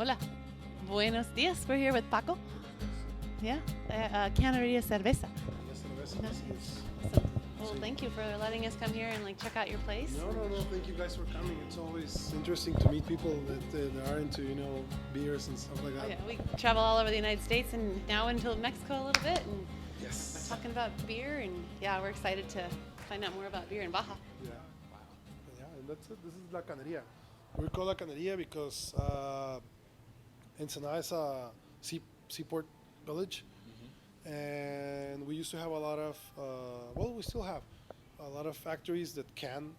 Hola. Buenos dias. We're here with Paco. Yeah. Canneria Cerveza. Awesome. Well, thank you for letting us come here and check out your place. No. Thank you guys for coming. It's always interesting to meet people that are into, beers and stuff like that. Oh, yeah. We travel all over the United States and now into Mexico a little bit. And yes. We're talking about beer. And yeah, we're excited to find out more about beer in Baja. Yeah. Wow. Yeah, and that's it. This is La Canneria. We call La Canneria because Ensenada is a seaport village. And we used to have a lot of, we still have a lot of factories that can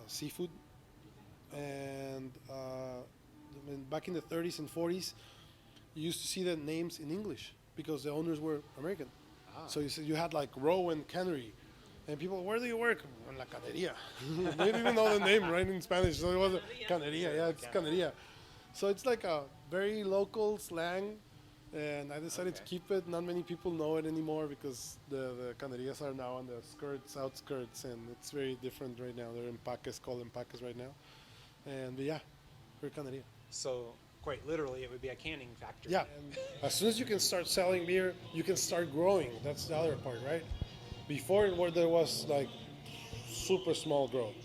seafood. And back in the 30s and 40s, you used to see the names in English because the owners were American. So you had like Row and Cannery. And people, where do you work? En La Canneria. They didn't even know the name, right, in Spanish. So it was Canneria. Yeah, it's Canneria. So it's like a very local slang. And I decided to keep it. Not many people know it anymore because the Cannerias are now on the outskirts, and it's very different right now. They're called empaques right now. And yeah, we're Canneria. So quite literally, it would be a canning factory. Yeah, and as soon as you can start selling beer, you can start growing. That's the other part, right? Before, where there was like super small growth.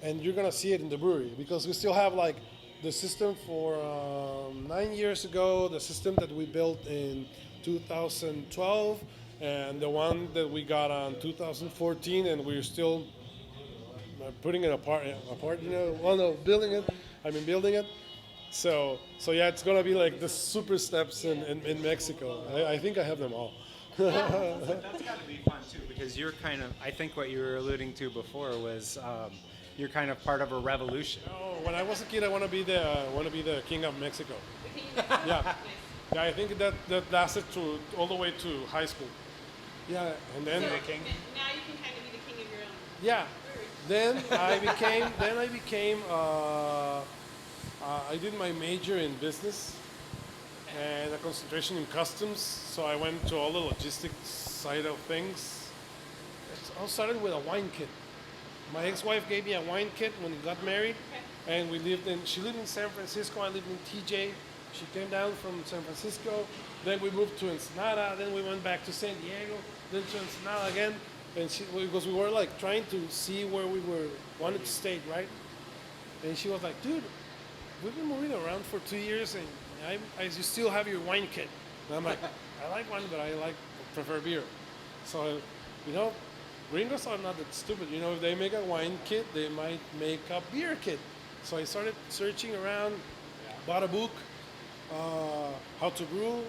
And you're going to see it in the brewery because we still have like the system for 9 years ago, the system that we built in 2012, and the one that we got on 2014, and we're still putting it apart, building it. So yeah, it's gonna be like the super steps in Mexico. I think I have them all. That's gotta be fun too, because you're kind of, I think what you were alluding to before was you're kind of part of a revolution. Oh, when I was a kid, I want to be the king of Mexico. Yeah, I think that lasted all the way to high school. Yeah, and then now you can kind of be the king of your own. Yeah, then I became. I did my major in business and a concentration in customs. So I went to all the logistics side of things. It all started with a wine kit. My ex-wife gave me a wine kit when we got married, and she lived in San Francisco, I lived in TJ. She came down from San Francisco, then we moved to Ensenada, then we went back to San Diego, then to Ensenada again, and because we were like trying to see where we wanted to stay, right? And she was like, dude, we've been moving around for 2 years, and you still have your wine kit. And I'm like, I like wine, but I prefer beer. So, Gringos are not that stupid. If they make a wine kit, they might make a beer kit. So I started searching around, bought a book, How to Brew.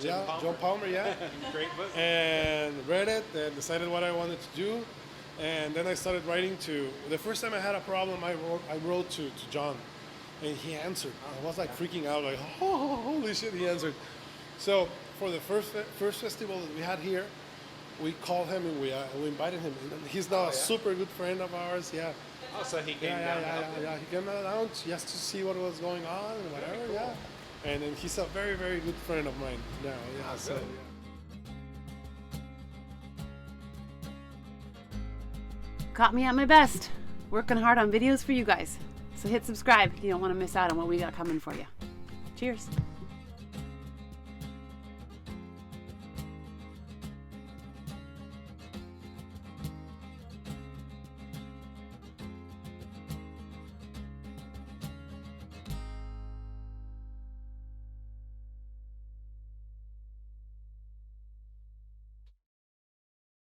John Palmer, yeah. Great book. And read it and decided what I wanted to do. And then I started writing the first time I had a problem, I wrote to John. And he answered. I was like freaking out, like, oh, holy shit, he answered. So for the first festival that we had here, we called him and we invited him. And he's now a super good friend of ours. Yeah. Oh, so he came down. Yeah. He came down just to see what was going on and whatever. Cool. Yeah. And then he's a very, very good friend of mine now. Yeah. So. Yeah. Got me at my best. Working hard on videos for you guys. So hit subscribe if you don't want to miss out on what we got coming for you. Cheers.